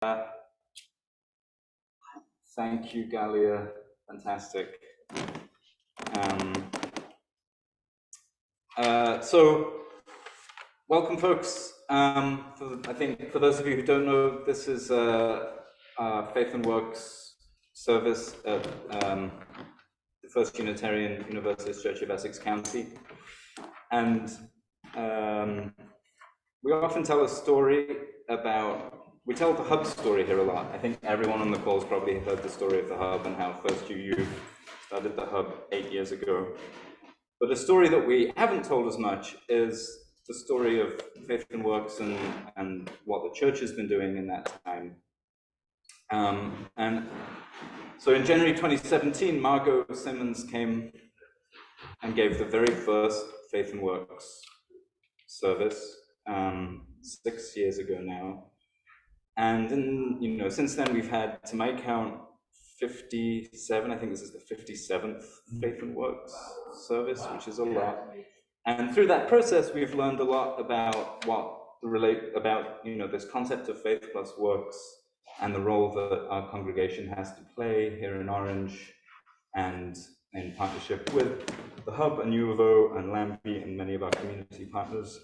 Thank you, Galia. Fantastic. So, welcome, folks. I think for those of you who don't know, this is a Faith and Works service at the First Unitarian Universalist Church of Essex County. And we often tell a story about, we tell the hub story here a lot. I think everyone on the call has probably heard the story of the hub and how First UU started the hub 8 years ago. But a story that we haven't told as much is the story of Faith and Works and what the church has been doing in that time. And so in January 2017, Margaux Simmons came and gave the very first Faith and Works service 6 years ago now. And then, since then we've had, to my count, 57, I think this is the 57th Faith and Works service, which is a lot. And through that process, we've learned a lot about this concept of faith plus works and the role that our congregation has to play here in Orange and in partnership with the Hub and U of O and Lambie and many of our community partners.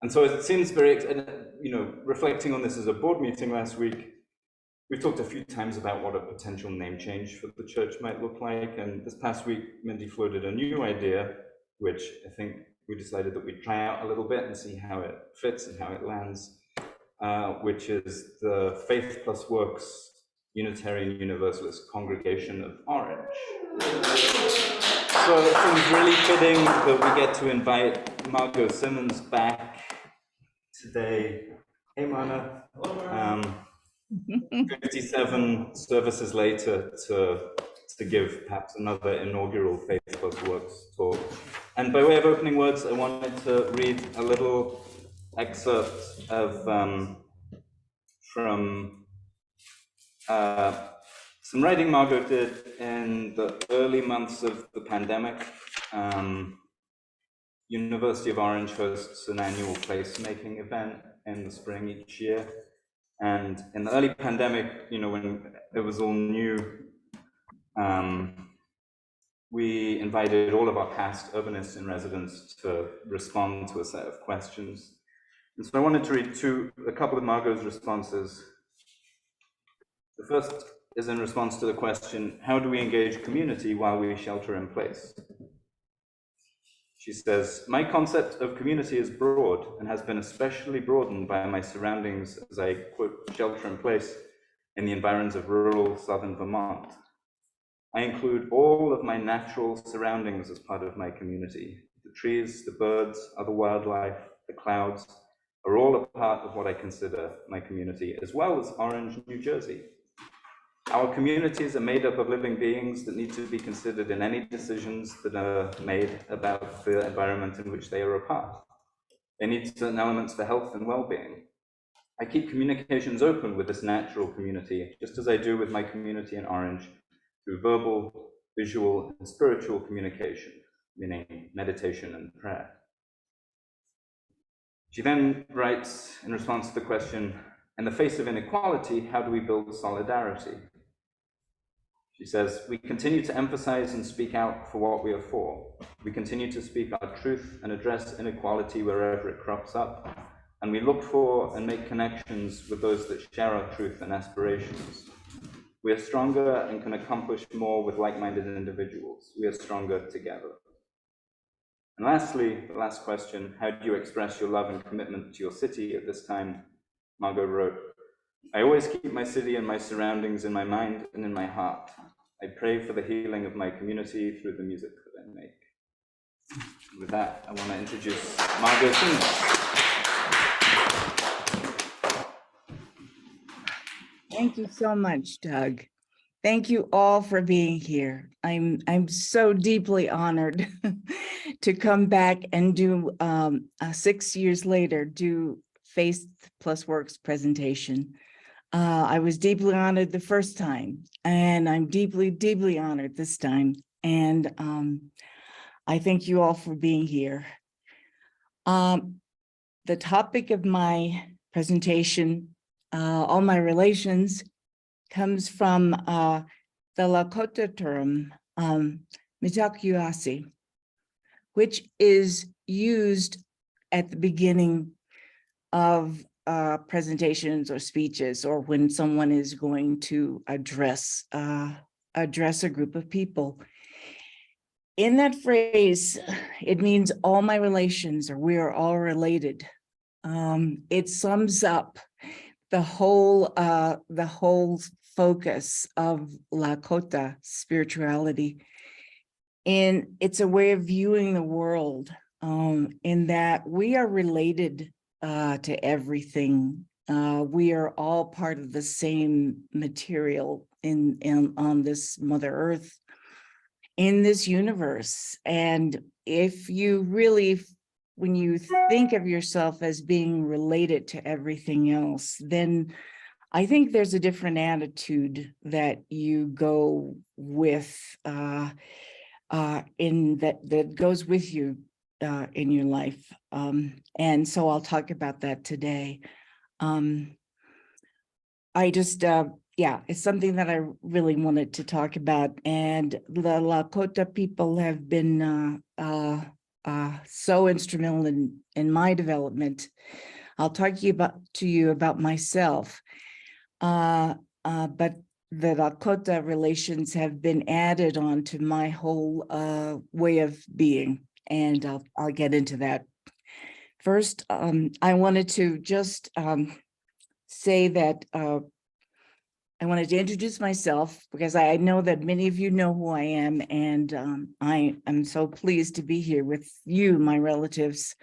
And so it seems very, reflecting on this as a board meeting last week, we talked a few times about what a potential name change for the church might look like. And this past week, Mindy floated a new idea, which I think we decided that we'd try out a little bit and see how it fits and how it lands, which is the Faith plus Works Unitarian Universalist Congregation of Orange. So it seems really fitting that we get to invite Margaux Simmons back today. Hey, Mana. 57 services later to give perhaps another inaugural Faith plus Works talk. And by way of opening words, I wanted to read a little excerpt of from some writing Margaux did in the early months of the pandemic. University of Orange hosts an annual placemaking event in the spring each year. And in the early pandemic, when it was all new, we invited all of our past urbanists in residence to respond to a set of questions. And so I wanted to read a couple of Margaux's responses. The first is in response to the question, how do we engage community while we shelter in place? She says, my concept of community is broad and has been especially broadened by my surroundings as I, quote, shelter in place in the environs of rural southern Vermont. I include all of my natural surroundings as part of my community. The trees, the birds, other wildlife, the clouds are all a part of what I consider my community, as well as Orange, New Jersey. Our communities are made up of living beings that need to be considered in any decisions that are made about the environment in which they are a part. They need certain elements for health and well-being. I keep communications open with this natural community, just as I do with my community in Orange, through verbal, visual, and spiritual communication, meaning meditation and prayer. She then writes, in response to the question, in the face of inequality, how do we build solidarity? She says, we continue to emphasize and speak out for what we are for. We continue to speak our truth and address inequality wherever it crops up. And we look for and make connections with those that share our truth and aspirations. We are stronger and can accomplish more with like-minded individuals. We are stronger together. And lastly, the last question, how do you express your love and commitment to your city at this time? Margaux wrote, I always keep my city and my surroundings in my mind and in my heart. I pray for the healing of my community through the music that I make. With that, I want to introduce Margaux Simmons. Thank you so much, Doug. Thank you all for being here. I'm so deeply honored to come back and do 6 years later, do Faith plus Works presentation. I was deeply honored the first time, and I'm deeply, deeply honored this time. And I thank you all for being here. The topic of my presentation, all my relations, comes from the Lakota term, mitakuasi, which is used at the beginning of presentations or speeches, or when someone is going to address a group of people. In that phrase, it means all my relations, or we are all related. It sums up the whole focus of Lakota spirituality. And it's a way of viewing the world, in that we are related to everything. We are all part of the same material on this Mother Earth, in this universe. And if you really, when you think of yourself as being related to everything else, then I think there's a different attitude that you go with, that goes with you in your life. And so I'll talk about that today. I just, yeah, it's something that I really wanted to talk about. And the Lakota people have been so instrumental in my development. I'll talk to you about myself, but the Lakota relations have been added on to my whole way of being, and I'll get into that. First, I wanted to just say that I wanted to introduce myself, because I know that many of you know who I am, and I am so pleased to be here with you, my relatives,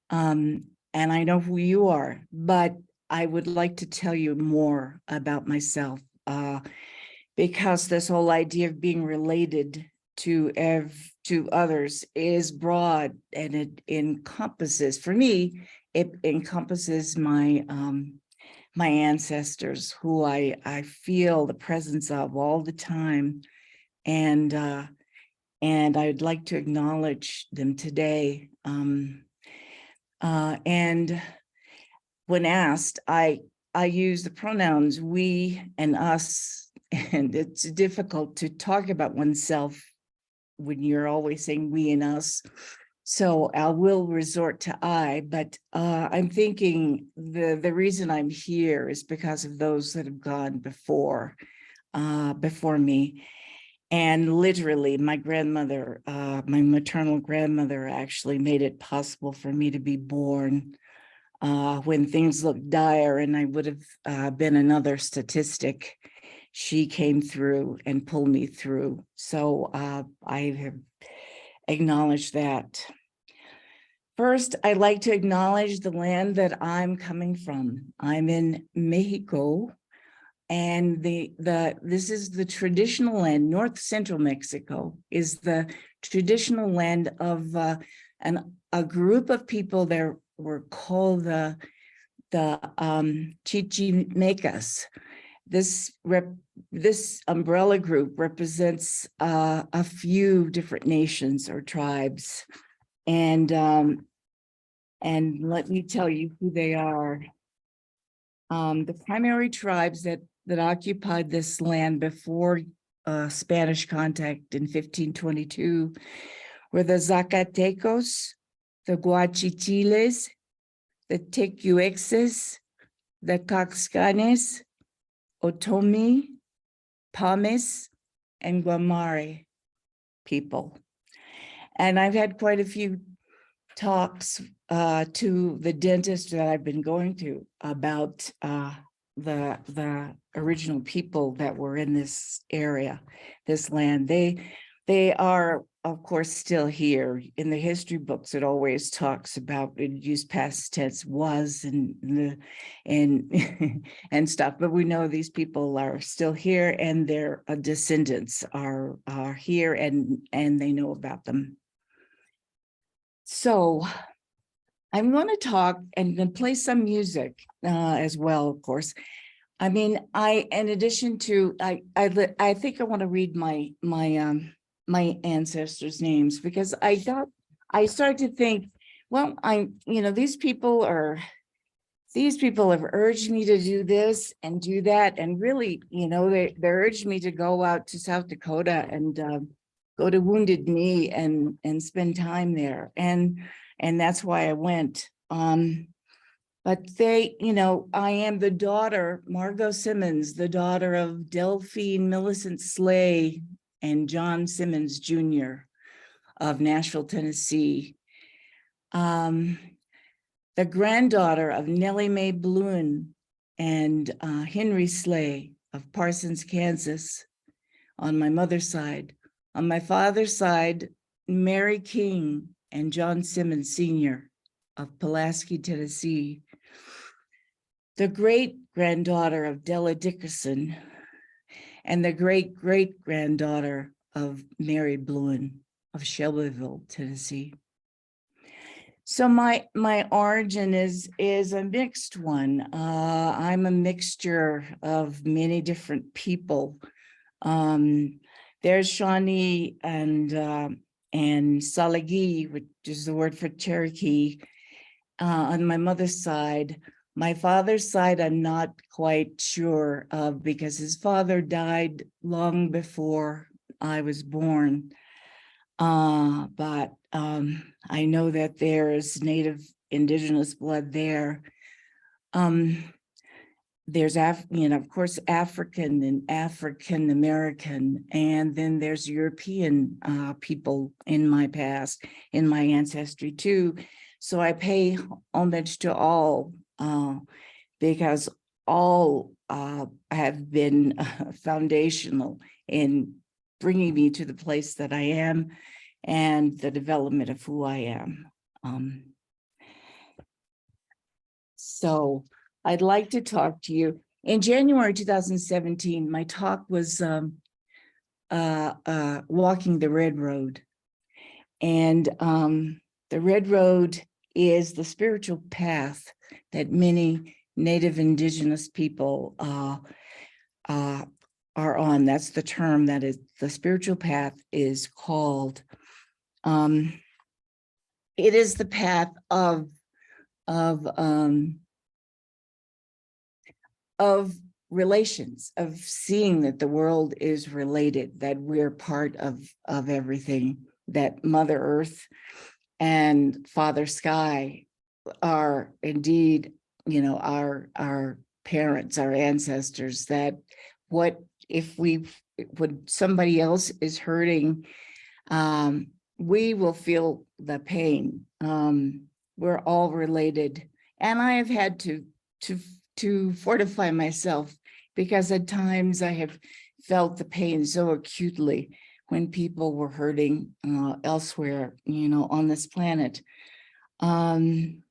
and I know who you are, but I would like to tell you more about myself, because this whole idea of being related to others is broad, and it encompasses, for me, it encompasses my my ancestors, who I feel the presence of all the time, and I'd like to acknowledge them today. And when asked, I use the pronouns we and us, and it's difficult to talk about oneself when you're always saying we and us. So I will resort to I, but I'm thinking the reason I'm here is because of those that have gone before me. And literally my grandmother, my maternal grandmother, actually made it possible for me to be born when things looked dire and I would have been another statistic. She came through and pulled me through. So I have acknowledged that. First, I'd like to acknowledge the land that I'm coming from. I'm in Mexico, and this is the traditional land. North Central Mexico is the traditional land of a group of people that were called the Chichimecas. This umbrella group represents a few different nations or tribes, and let me tell you who they are. The primary tribes that occupied this land before Spanish contact in 1522 were the Zacatecos, the Guachichiles, the Tecuexes, the Caxcanes, Otomi, Pames, and Guamare people. And I've had quite a few talks to the dentist that I've been going to about the original people that were in this area, this land. They are, of course, still here. In the history books, it always talks about, it used past tense, was, and and stuff. But we know these people are still here, and their descendants are here, and they know about them. So I'm going to talk and then play some music as well, of course. I mean, in addition to, I think I want to read my ancestors' names, because I started to think, well, these people are these people have urged me to do this and do that. And really, they urged me to go out to South Dakota and go to Wounded Knee and spend time there. And that's why I went. But I am the daughter, Margaux Simmons, the daughter of Delphine Millicent Slay and John Simmons Jr. of Nashville, Tennessee. The granddaughter of Nellie Mae Bluen and Henry Slay of Parsons, Kansas, on my mother's side. On my father's side, Mary King and John Simmons Sr. of Pulaski, Tennessee. The great-granddaughter of Della Dickerson and the great-great-granddaughter of Mary Bluen of Shelbyville, Tennessee. So my origin is a mixed one. I'm a mixture of many different people. There's Shawnee and Salagi, which is the word for Cherokee, on my mother's side. My father's side, I'm not quite sure of because his father died long before I was born. But I know that there is Native Indigenous blood there. There's of course, African and African American, and then there's European people in my past, in my ancestry too. So I pay homage to all because all have been foundational in bringing me to the place that I am and the development of who I am. So I'd like to talk to you. In January 2017, my talk was walking the Red Road. And the Red Road is the spiritual path that many Native Indigenous people are on. That's the term that is the spiritual path is called. It is the path of relations, of seeing that the world is related, that we're part of everything, that Mother Earth and Father Sky are indeed, our parents, our ancestors, that what if when somebody else is hurting, we will feel the pain. We're all related. And I have had to fortify myself because at times I have felt the pain so acutely when people were hurting elsewhere, on this planet. One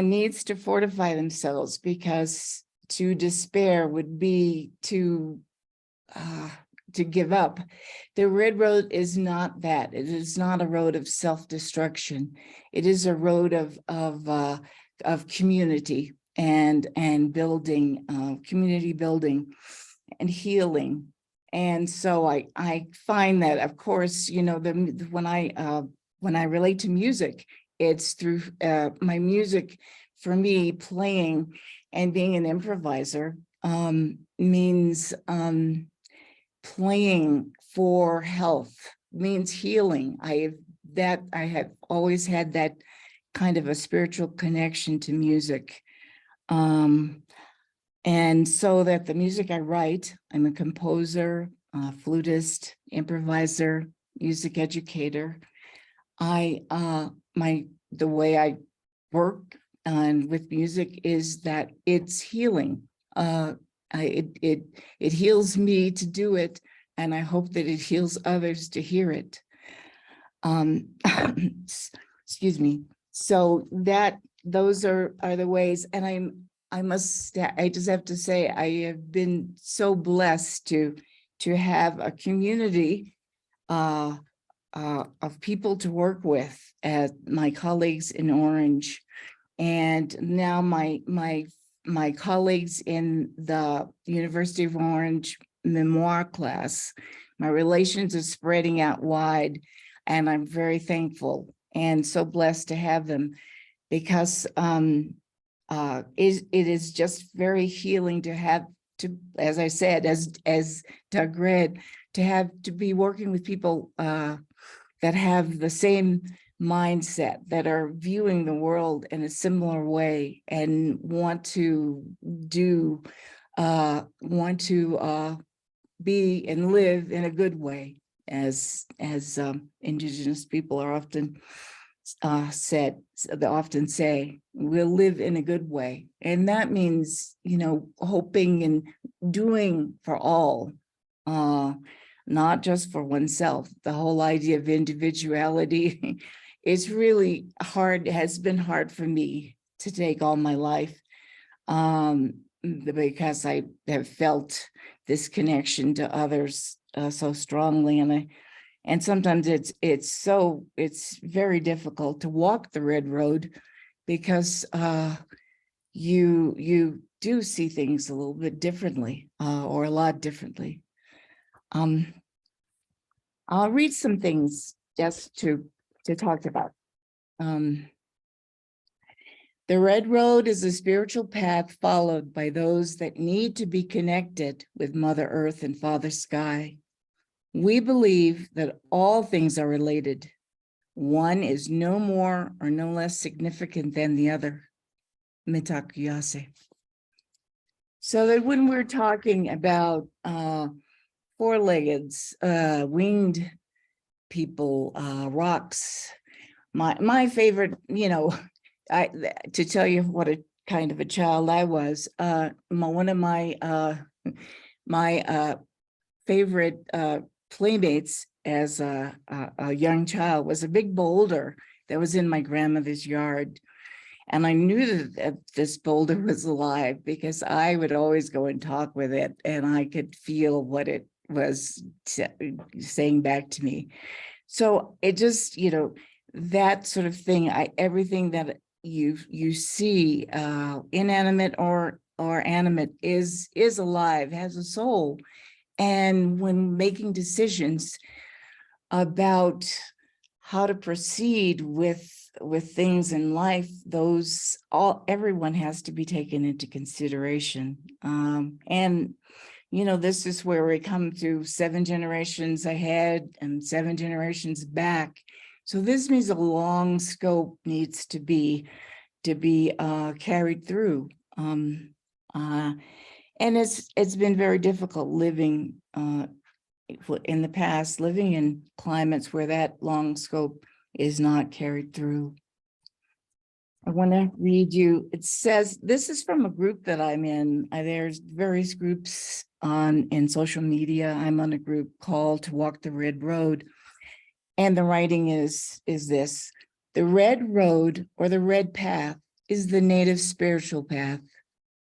needs to fortify themselves because to despair would be to give up. The Red Road is not that. It is not a road of self-destruction. It is a road of community and building, community building and healing. And so I find that, of course, when I relate to music, it's through my music. For me, playing and being an improviser means playing for health, means healing. I have always had that kind of a spiritual connection to music. And so that the music I write, I'm a composer, flutist, improviser, music educator. The way I work and with music is that it's healing. It heals me to do it, and I hope that it heals others to hear it. Excuse me. So those are the ways, and I just have to say, I have been so blessed to have a community of people to work with, as my colleagues in Orange, and now my colleagues in the University of Orange memoir class. My relations are spreading out wide, and I'm very thankful and so blessed to have them. because it is just very healing to have to, as I said, as Doug read, to be working with people that have the same mindset, that are viewing the world in a similar way and want to be and live in a good way, as Indigenous people are often they often say, we'll live in a good way. And that means, hoping and doing for all, not just for oneself. The whole idea of individuality is really hard, has been hard for me to take all my life, because I have felt this connection to others so strongly, and sometimes it's very difficult to walk the red road, because you do see things a little bit differently, or a lot differently. I'll read some things just to talk about. The red road is a spiritual path followed by those that need to be connected with Mother Earth and Father Sky. We believe that all things are related. One is no more or no less significant than the other. Mitakuyase. So that when we're talking about four-leggeds, winged people, rocks, my favorite, to tell you what a kind of a child I was, one of my favorite playmates as a young child was a big boulder that was in my grandmother's yard. And I knew that this boulder was alive because I would always go and talk with it, and I could feel what it was saying back to me. So it just, that sort of thing, everything that you see, inanimate or animate, is alive, has a soul. And when making decisions about how to proceed with things in life, everyone has to be taken into consideration. And this is where we come to 7 generations ahead and 7 generations back. So this means a long scope needs to be carried through. And it's been very difficult living in the past, living in climates where that long scope is not carried through. I want to read you, it says, this is from a group that I'm in. There's various groups in social media. I'm on a group called To Walk the Red Road. And the writing is this: the red road, or the red path, is the native spiritual path.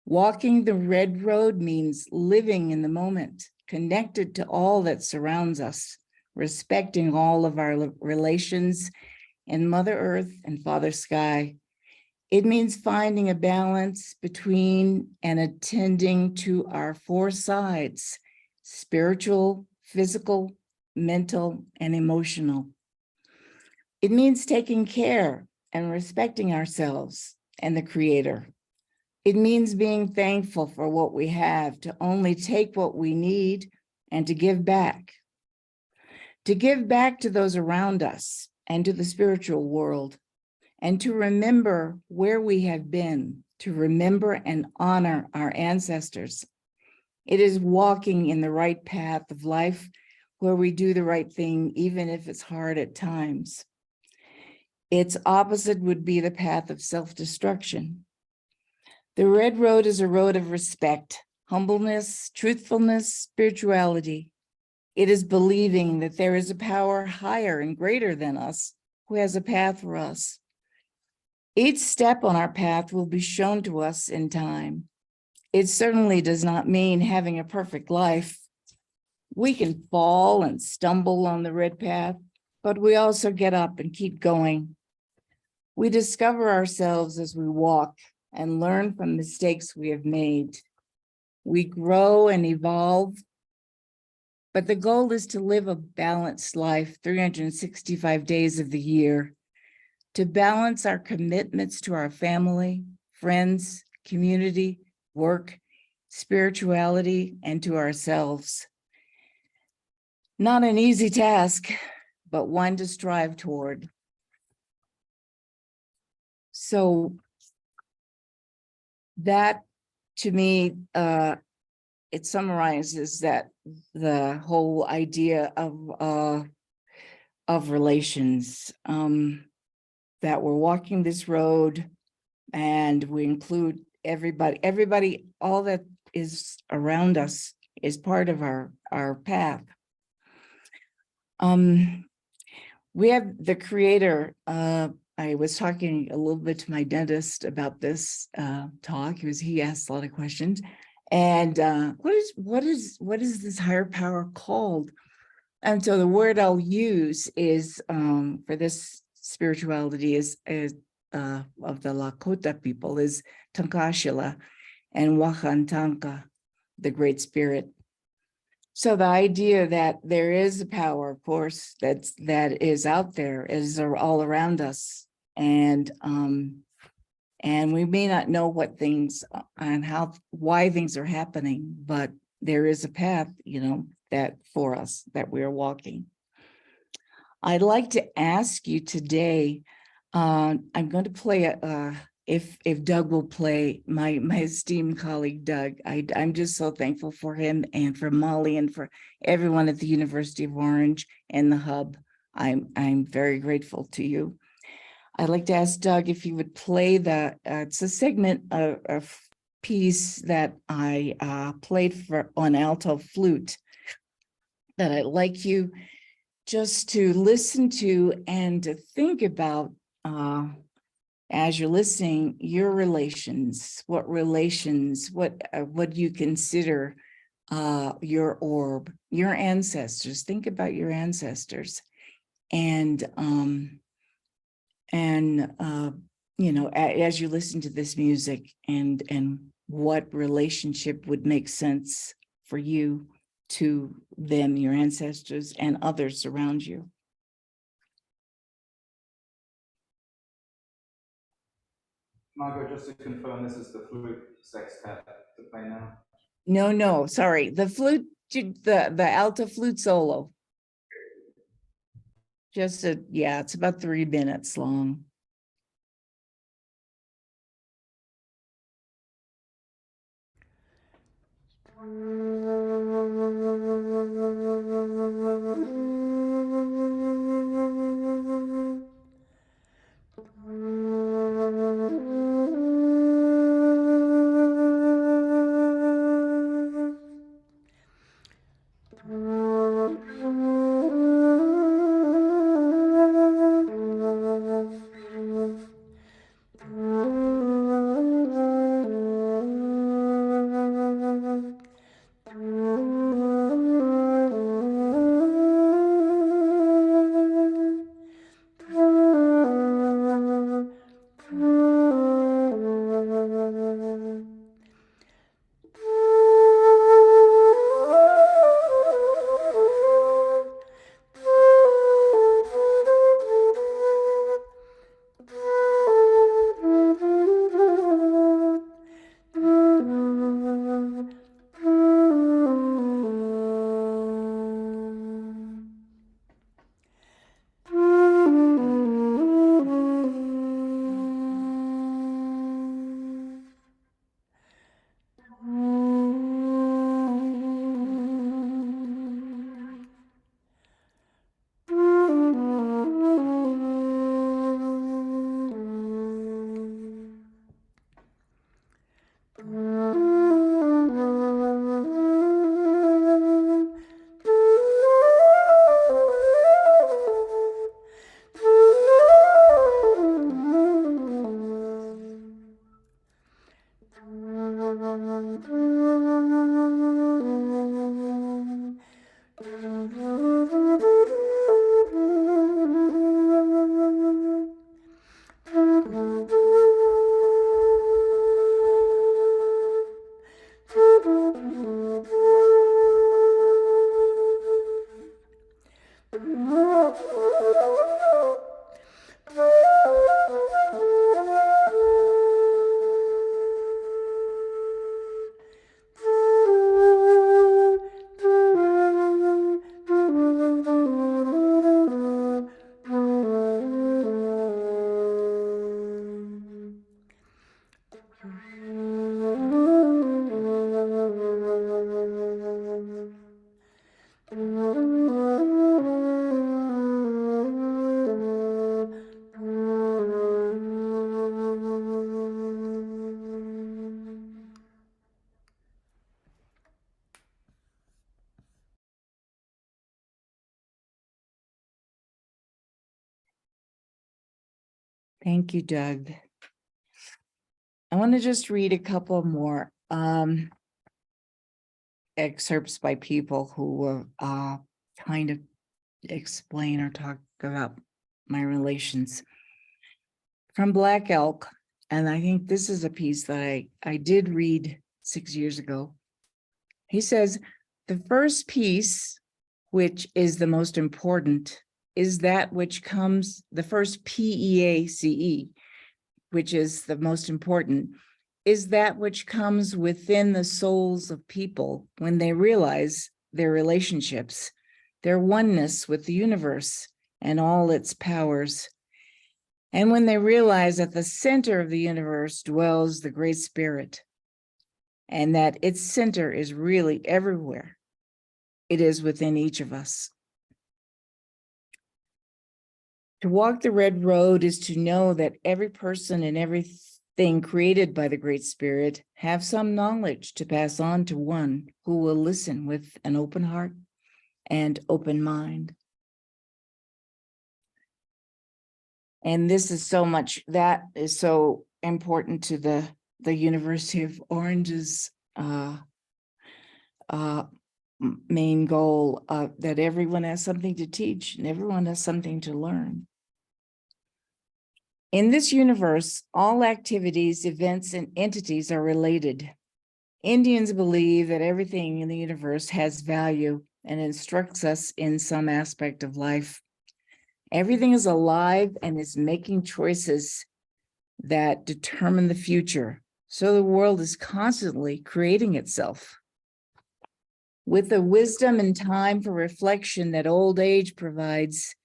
Walking the red road means living in the moment, connected to all that surrounds us, respecting all of our relations and Mother Earth and Father Sky. It means finding a balance between and attending to our 4 sides: spiritual, physical, mental, and emotional. It means taking care and respecting ourselves and the Creator. It means being thankful for what we have, to only take what we need and to give back. To give back to those around us and to the spiritual world, and to remember where we have been, to remember and honor our ancestors. It is walking in the right path of life, where we do the right thing, even if it's hard at times. Its opposite would be the path of self-destruction. The red road is a road of respect, humbleness, truthfulness, spirituality. It is believing that there is a power higher and greater than us who has a path for us. Each step on our path will be shown to us in time. It certainly does not mean having a perfect life. We can fall and stumble on the red path, but we also get up and keep going. We discover ourselves as we walk and learn from mistakes we have made. We grow and evolve, but the goal is to live a balanced life 365 days of the year. to balance our commitments to our family, friends, community, work, spirituality, and to ourselves. Not an easy task, but one to strive toward. So that, to me, it summarizes that the whole idea of relations, that we're walking this road and we include everybody, all that is around us is part of our path. We have the creator. I was talking a little bit to my dentist about this talk. He asked a lot of questions. And what is this higher power called? And so the word I'll use is for this spirituality is of the Lakota people is Tankashila and Wakantanka, the Great Spirit. So the idea that there is a power, of course, that is out there, is all around us, and we may not know what things and why things are happening, but there is a path, that for us that we're walking. I'd like to ask you today. I'm going to play if Doug will play, my esteemed colleague, Doug. I'm just so thankful for him and for Molly and for everyone at the University of Orange and the Hub. I'm very grateful to you. I'd like to ask Doug if you would play it's a segment of piece that I played on alto flute that I'd like you just to listen to and to think about as you're listening, your relations, what you consider your orb, your ancestors. Think about your ancestors, and as you listen to this music, and what relationship would make sense for you to them, your ancestors, and others around you. Margaux, just to confirm, this is the flute sextet to play now? No, sorry. The flute, the alto flute solo. It's about 3 minutes long. Thank you, Doug. I want to just read a couple more excerpts by people who were kind of explain or talk about my relations. From Black Elk, and I think this is a piece that I did read 6 years ago. He says, the first piece, which is the most important, is that which comes, the first PEACE, which is the most important, is that which comes within the souls of people when they realize their relationships, their oneness with the universe and all its powers. And when they realize at the center of the universe dwells the Great Spirit, and that its center is really everywhere. It is within each of us. To walk the red road is to know that every person and everything created by the Great Spirit have some knowledge to pass on to one who will listen with an open heart and open mind. And this is so much, that is so important to the University of Orange's main goal, that everyone has something to teach and everyone has something to learn. In this universe, all activities, events, and entities are related. Indians believe that everything in the universe has value and instructs us in some aspect of life. Everything is alive and is making choices that determine the future. So the world is constantly creating itself. With the wisdom and time for reflection that old age provides,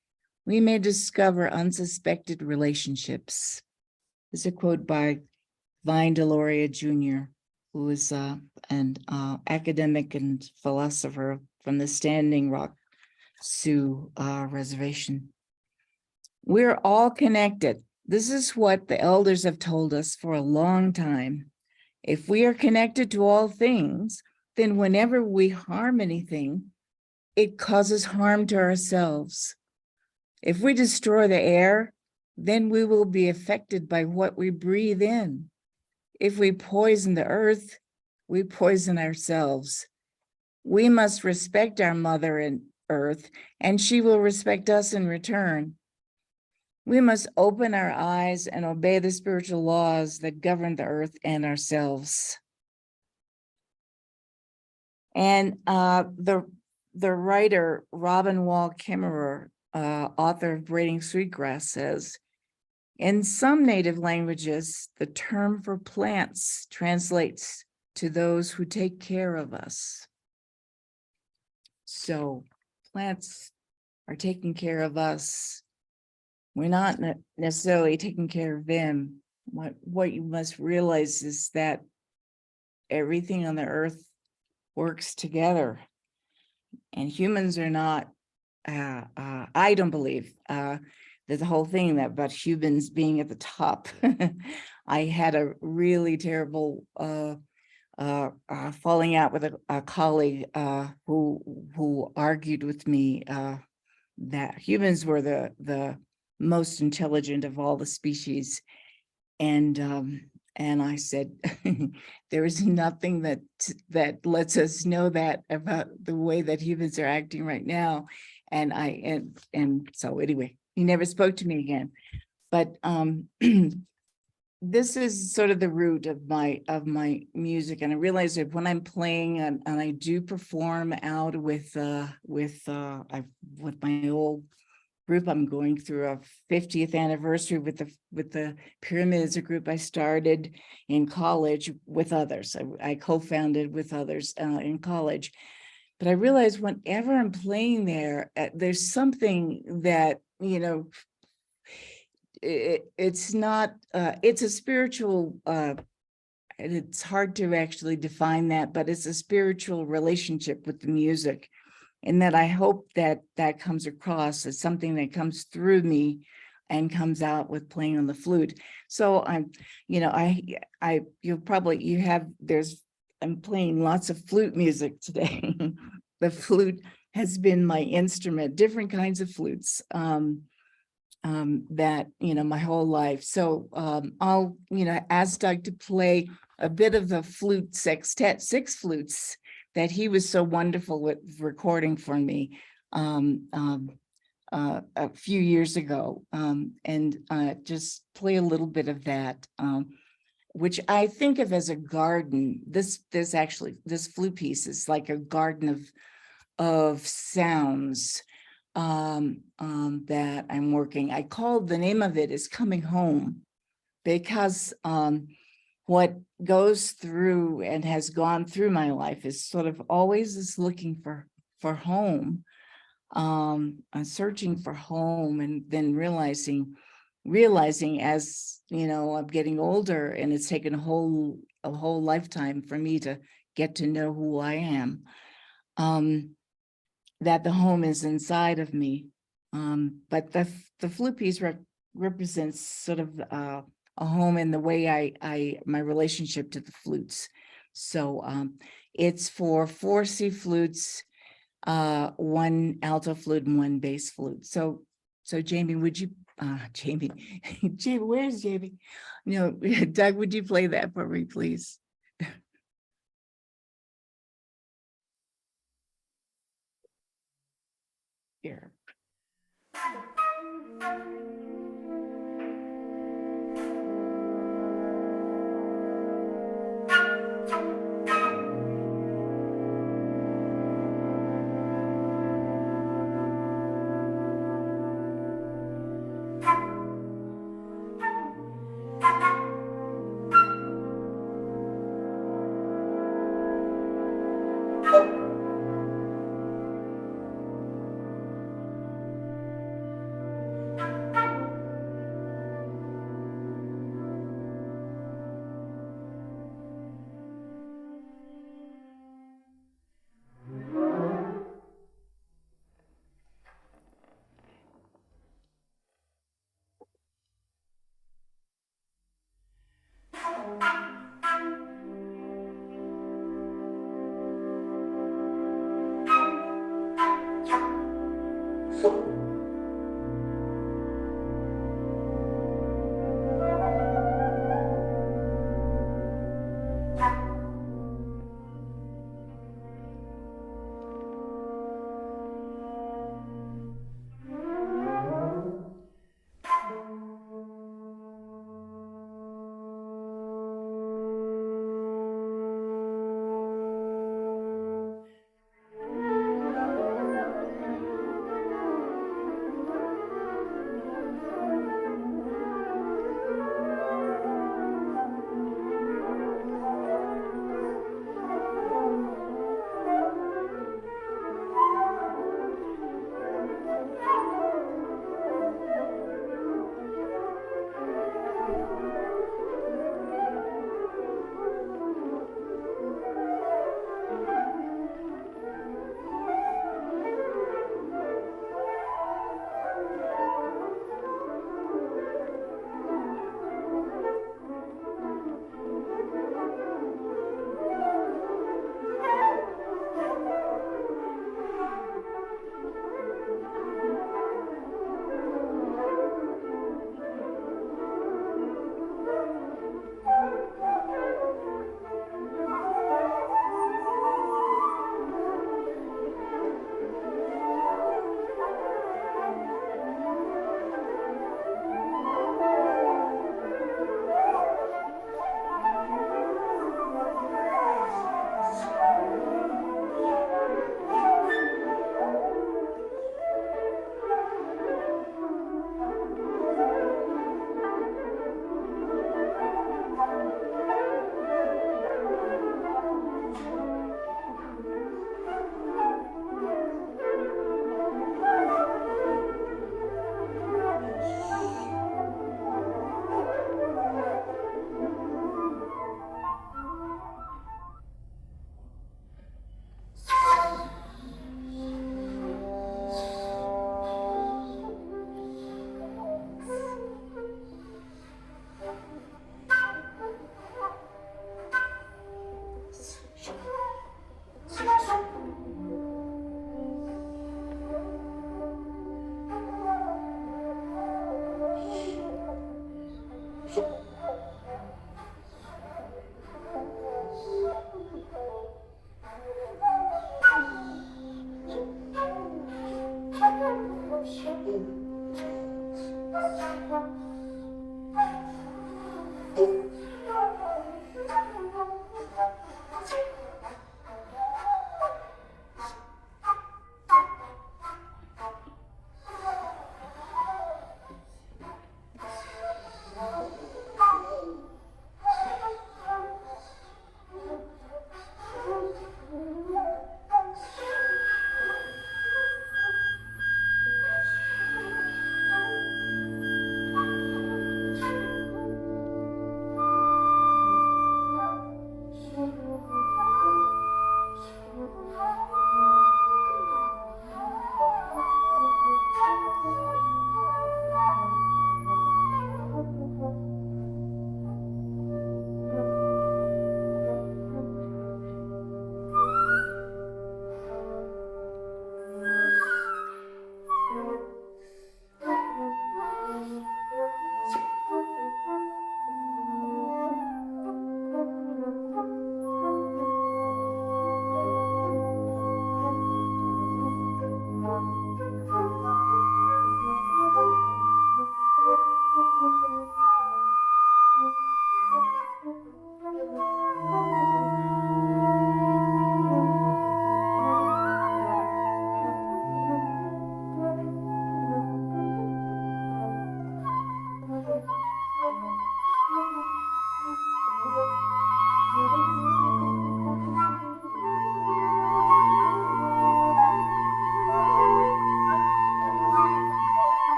we may discover unsuspected relationships. This is a quote by Vine Deloria Jr., who is an academic and philosopher from the Standing Rock Sioux Reservation. We're all connected. This is what the elders have told us for a long time. If we are connected to all things, then whenever we harm anything, it causes harm to ourselves. If we destroy the air, then we will be affected by what we breathe in. If we poison the earth, we poison ourselves. We must respect our mother and earth, and she will respect us in return. We must open our eyes and obey the spiritual laws that govern the earth and ourselves. And the writer, Robin Wall Kimmerer, author of Braiding Sweetgrass, says, in some native languages, the term for plants translates to those who take care of us. So plants are taking care of us. We're not necessarily taking care of them. What you must realize is that everything on the earth works together, and humans are not, I don't believe, there's a whole thing that about humans being at the top. I had a really terrible falling out with a colleague who argued with me that humans were the most intelligent of all the species, and I said, there is nothing that lets us know that about the way that humans are acting right now. And so anyway, he never spoke to me again. But this is sort of the root of my music. And I realize that when I'm playing and I do perform out with my old group, I'm going through a 50th anniversary with the Pyramids, a group I started in college with others. I co-founded with others in college. But I realized whenever I'm playing there, there's something that, you know, it's not, it's a spiritual it's hard to actually define that, but it's a spiritual relationship with the music. And that I hope that that comes across as something that comes through me and comes out with playing on the flute. So I'm, you know, I'm playing lots of flute music today. The flute has been my instrument, different kinds of flutes, that, you know, my whole life. So I'll, you know, ask Doug to play a bit of the flute sextet, 6 flutes that he was so wonderful with recording for me a few years ago, and just play a little bit of that, which I think of as a garden. This flute piece is like a garden of sounds that I'm working. I called, the name of it is Coming Home, because what goes through and has gone through my life is sort of always is looking for home, searching for home, and then realizing as, you know, I'm getting older, and it's taken a whole lifetime for me to get to know who I am, that the home is inside of me. But the flute piece represents sort of a home in the way my relationship to the flutes. So it's for 4 C flutes, 1 alto flute and 1 bass flute. So Jamie, would you, Jamie, where's Jamie? No, Doug, would you play that for me, please? Here.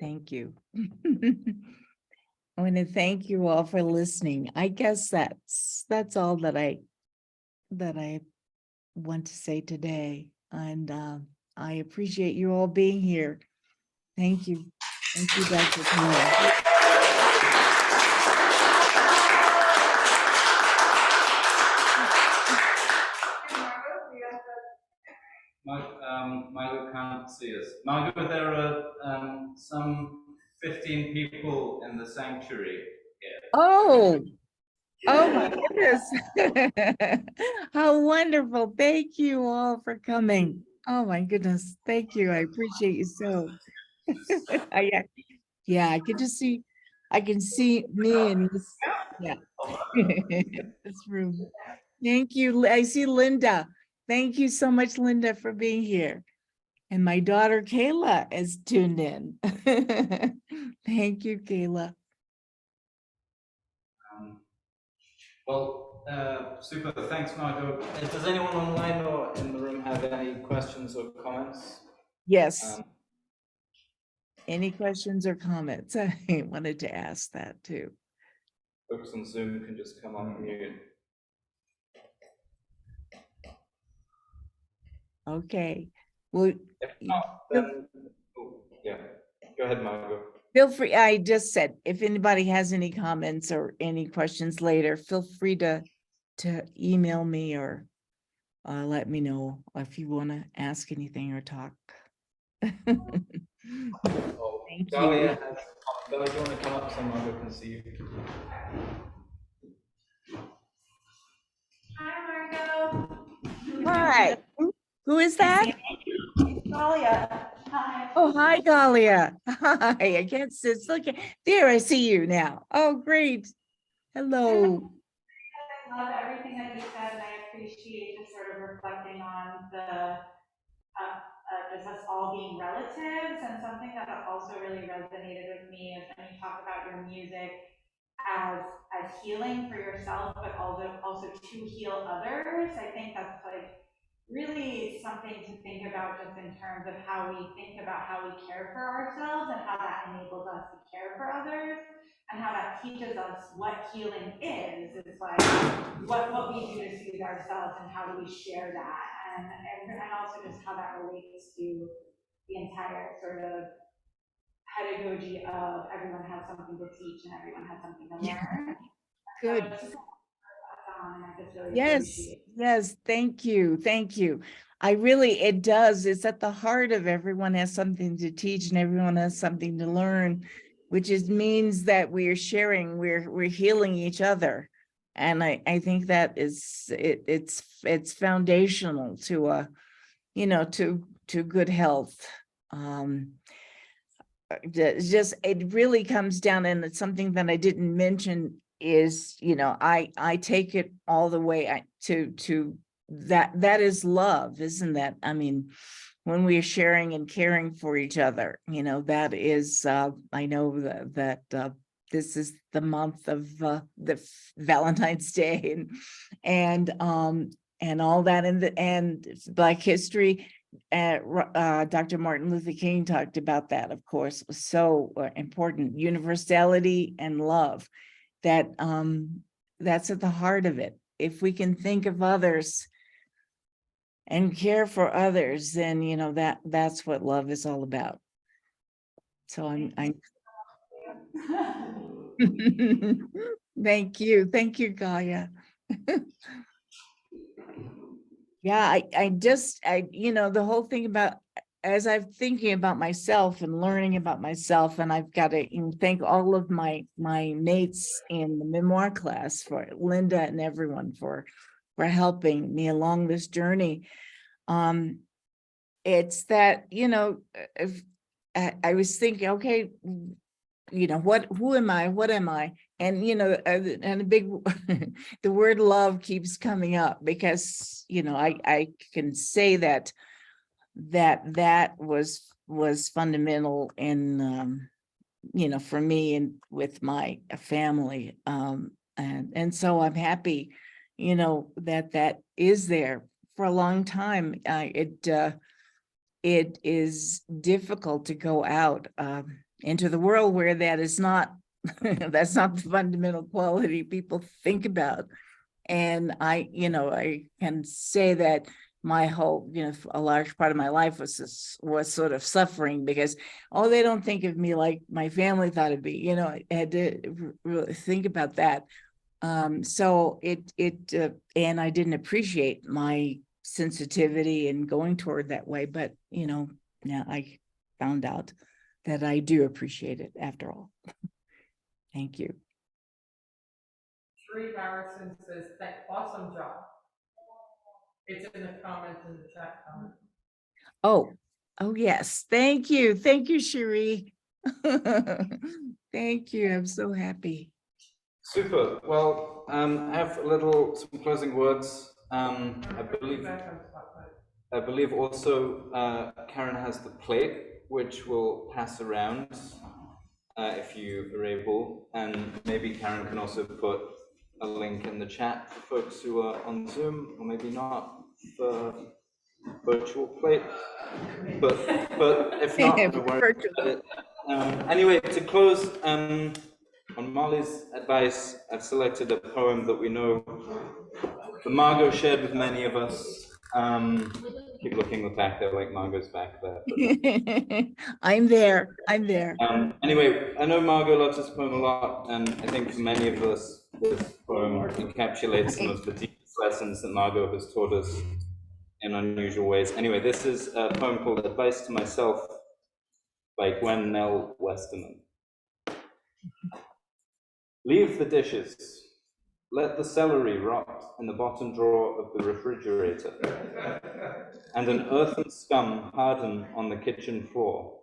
Thank you. I want to thank you all for listening. I guess that's all that I want to say today. And I appreciate you all being here. Thank you. Thank you, Dr. Taylor. Margaux can't see us. Margaux, there are some 15 people in the sanctuary here. Oh my goodness. How wonderful. Thank you all for coming. Oh my goodness. Thank you. I appreciate you so. Yeah, I can just see, I can see me in this, yeah, this room. Thank you. I see Linda. Thank you so much, Linda, for being here. And my daughter Kayla is tuned in. Thank you, Kayla. Super. Thanks, Margaux. Does anyone online or in the room have any questions or comments? Yes. Any questions or comments? I wanted to ask that too. Folks on Zoom can just come on mute. Okay. Well, yeah. Go ahead, Margaux. feel free. I just said, if anybody has any comments or any questions later, feel free to email me or let me know if you want to ask anything or talk. Thank Dahlia you. has a comment. Dahlia, do you want to come up so Margaux can see you? Hi, Margaux. Hi. Who is that? Dahlia. Hi. Oh, hi, Dahlia. Hi. I can't see. Look, there, I see you now. Oh, great. Hello. I love everything that you said, and I appreciate just sort of reflecting on the just us all being relatives. And something that also really resonated with me is when you talk about your music as healing for yourself, but also to heal others. I think that's like really something to think about just in terms of how we think about how we care for ourselves and how that enables us to care for others, and how that teaches us what healing is. It's like what we do to soothe ourselves and how do we share that, and also just how that relates to the entire sort of pedagogy of everyone has something to teach and everyone has something to learn. Good. So it's just and I just really Yes, appreciate it. yes, thank you, thank you. I really, it does, it's at the heart of everyone has something to teach and everyone has something to learn, which means that we're sharing, we're healing each other. And I think that is, it's foundational to, to good health. Just, it really comes down, and it's something that I didn't mention is, I take it all the way to that is love, isn't that? I mean, when we are sharing and caring for each other, that is, I know that this is the month of the Valentine's Day and all that, and Black History. Dr. Martin Luther King talked about that, of course, was so important, universality and love. That's at the heart of it. If we can think of others and care for others, then that's what love is all about. So I'm thank you, Gaia. Yeah, the whole thing about, as I'm thinking about myself and learning about myself, and I've got to thank all of my mates in the memoir class, for Linda and everyone for helping me along this journey. It's that, if I was thinking, okay, who am I? What am I? And, and a big, the word love keeps coming up because, I can say that was fundamental in, for me and with my family. And so I'm happy, that is there for a long time. It is difficult to go out. into the world where that is not, that's not the fundamental quality people think about. And I can say that my whole, a large part of my life was sort of suffering because, oh, they don't think of me like my family thought it'd be, I had to really think about that. So and I didn't appreciate my sensitivity and going toward that way, but, now I found out that I do appreciate it after all. Thank you. Sheree Harrison says, awesome job. It's in the comments in the chat comment. Oh, yes. Thank you. Thank you, Cherie. Thank you. I'm so happy. Super. Well, I have some closing words. I believe also Karen has the plate, which will pass around if you are able, and maybe Karen can also put a link in the chat for folks who are on Zoom, or maybe not for virtual plate. But if not, no worries about it. Anyway, to close, on Molly's advice, I've selected a poem that we know that Margaux shared with many of us. Keep looking back there, like Margaux's back there. I'm there. Anyway, I know Margaux loves this poem a lot, and I think for many of us, this poem encapsulates some of the deepest lessons that Margaux has taught us in unusual ways. Anyway, this is a poem called Advice to Myself by Gwen Nell Westerman. Leave the dishes. Let the celery rot in the bottom drawer of the refrigerator, and an earthen scum harden on the kitchen floor.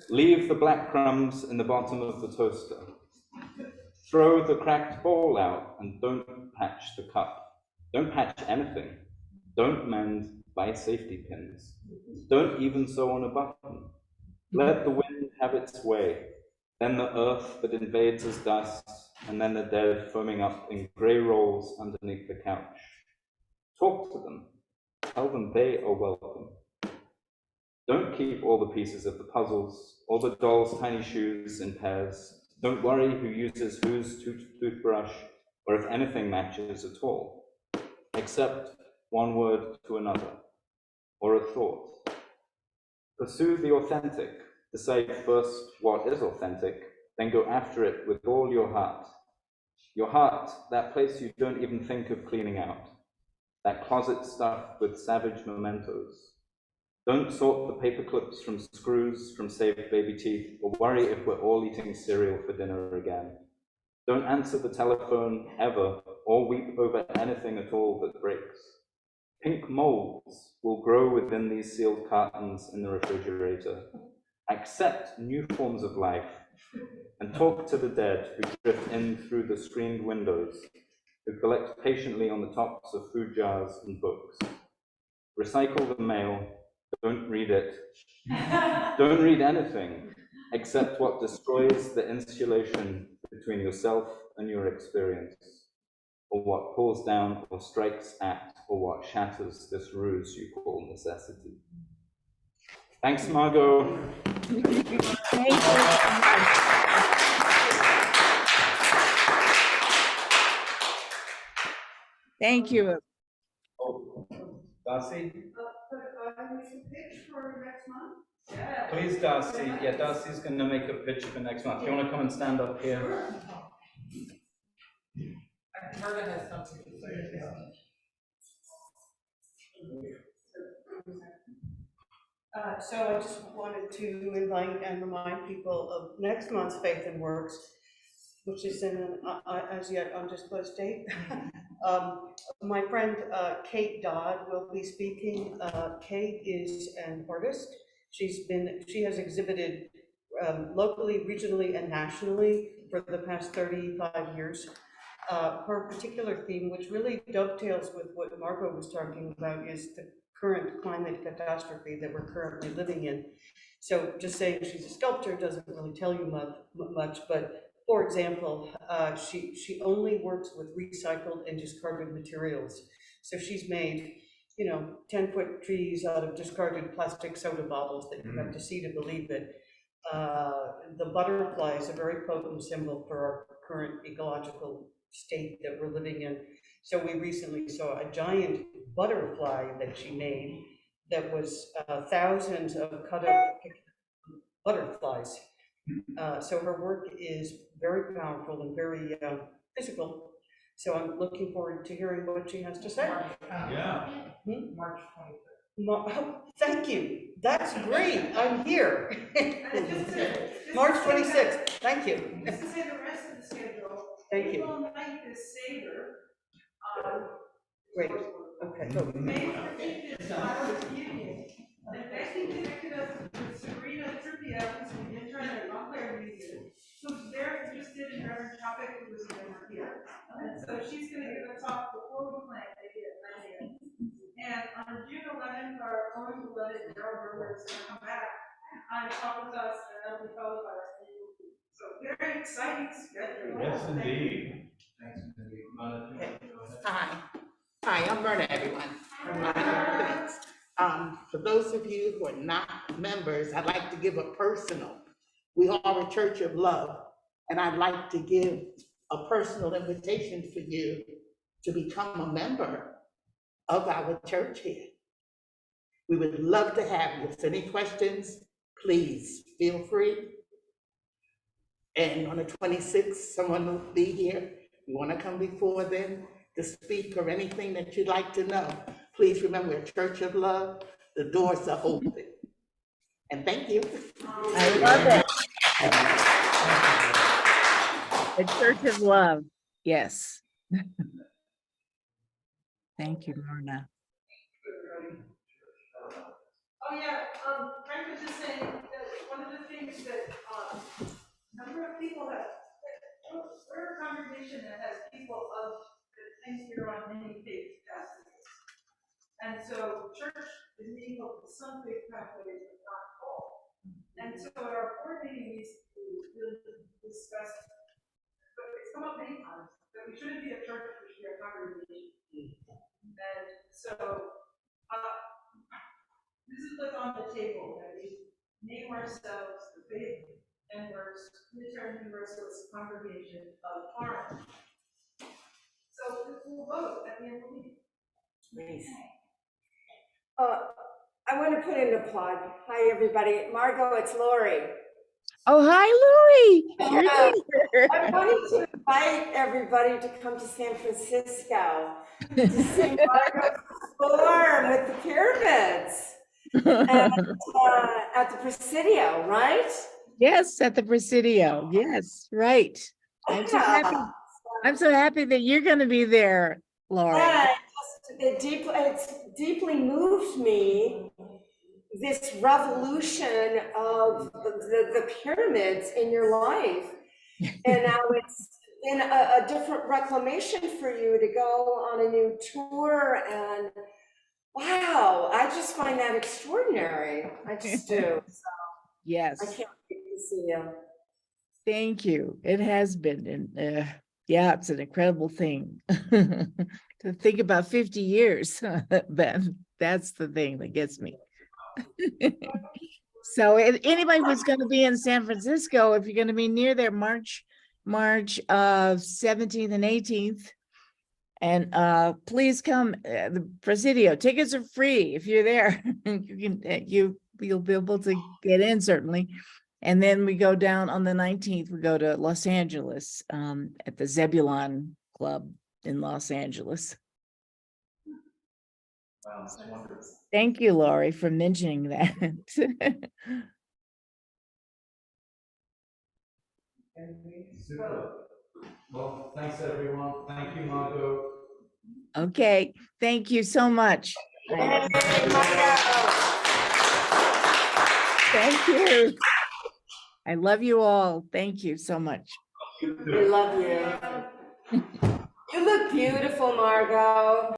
Leave the black crumbs in the bottom of the toaster. Throw the cracked bowl out and don't patch the cup. Don't patch anything. Don't mend by safety pins. Don't even sew on a button. Let the wind have its way. Then the earth that invades as dust, and then the dead foaming up in grey rolls underneath the couch. Talk to them. Tell them they are welcome. Don't keep all the pieces of the puzzles, all the doll's tiny shoes in pairs. Don't worry who uses whose toothbrush, or if anything matches at all, except one word to another, or a thought. Pursue the authentic. Decide first what is authentic, then go after it with all your heart. Your heart, that place you don't even think of cleaning out, that closet stuffed with savage mementos. Don't sort the paper clips from screws from saved baby teeth, or worry if we're all eating cereal for dinner again. Don't answer the telephone ever, or weep over anything at all that breaks. Pink molds will grow within these sealed cartons in the refrigerator. Accept new forms of life, and talk to the dead who drift in through the screened windows, who collect patiently on the tops of food jars and books. Recycle the mail, don't read it. Don't read anything except what destroys the insulation between yourself and your experience, or what pulls down or strikes at, or what shatters this ruse you call necessity. Thanks, Margaux. Thank you. Thank you. Darcy? Could I make a pitch for next month? Yeah. Please, Darcy. Yeah, Darcy's going to make a pitch for next month. Do you want to come and stand up here? Marta has something to say. So I just wanted to invite and remind people of next month's Faith and Works, which is in an as yet undisclosed date. My friend Kate Dodd will be speaking. Kate is an artist. She has exhibited locally, regionally, and nationally for the past 35 years. Her particular theme, which really dovetails with what Margaux was talking about, is the current climate catastrophe that we're currently living in. So just saying she's a sculptor doesn't really tell you much, but for example, she only works with recycled and discarded materials. So she's made, 10-foot trees out of discarded plastic soda bottles that you have to see to believe it. The butterfly is a very potent symbol for our current ecological state that we're living in. So we recently saw a giant butterfly that she made that was thousands of cut up butterflies. So her work is very powerful and very physical. So I'm looking forward to hearing what she has to say. Yeah. March 25th. Thank you. That's great. I'm here. March 26th. Thank you. Just to say the rest of the schedule. Thank you. April 9th is Seder. Great. Okay. May 14th is Flower of Union. And Becky connected us with Sabrina Trupia, who's an intern at Montclair Museum, who's very interested in Reverend topic, who was never here. And so she's going to give a talk before we plan maybe at 9 a.m. And on June 11th, our own beloved Daryl Berger is going to come back and talk with us, and that'll be followed by our annual meeting. So very exciting schedule. Yes, indeed. Hi, I'm Myrna, everyone. For those of you who are not members, I'd like to give a personal. We are a church of love, and I'd like to give a personal invitation for you to become a member of our church here. We would love to have you. If any questions, please feel free. And on the 26th, someone will be here. You want to come before then to speak or anything that you'd like to know, please remember, we're a church of love. The doors are open. And thank you. I love it. The Church of Love. Yes. Thank you, Myrna. Oh, yeah, Frank was just saying that one of the things that, a number of people we're a congregation that has people of that think we're on many faith capacities. And so church is equal to some faith pathways, but not all. And so at our board meeting, we really discussed, but it's come up many times, that we shouldn't be a church, we should be a congregation. And so, this is what's on the table, that we name ourselves the Faith and Works Unitarian Universalist Congregation of Harmony. So we'll vote at the end of the meeting. Nice. I want to put in a plug. Hi, everybody. Margaux, it's Lori. Oh, hi, Lori. You're here. I wanted to invite everybody to come to San Francisco to see Margaux perform with the pyramids at the Presidio, right? Yes, at the Presidio. Yes, right. I'm so happy. I'm so happy that you're going to be there, Laura. Yeah, it's deeply moved me, this revolution of the pyramids in your life. And now it's been a different reclamation for you to go on a new tour. And wow, I just find that extraordinary. I just do. So Yes. I can't wait to see you. Thank you. It has been. And yeah, it's an incredible thing to think about 50 years. But that's the thing that gets me. So if anybody who's going to be in San Francisco, if you're going to be near there, March 17th and 18th, and please come. The Presidio tickets are free if you're there. You'll be able to get in, certainly. And then we go down on the 19th, we go to Los Angeles at the Zebulon Club in Los Angeles. Wow, that's wonderful. Thank you, Laurie, for mentioning that. Super. Well, thanks, everyone. Thank you, Margaux. Okay, thank you so much. Hey, Margaux. Thank you. I love you all. Thank you so much. We love you. You look beautiful, Margaux.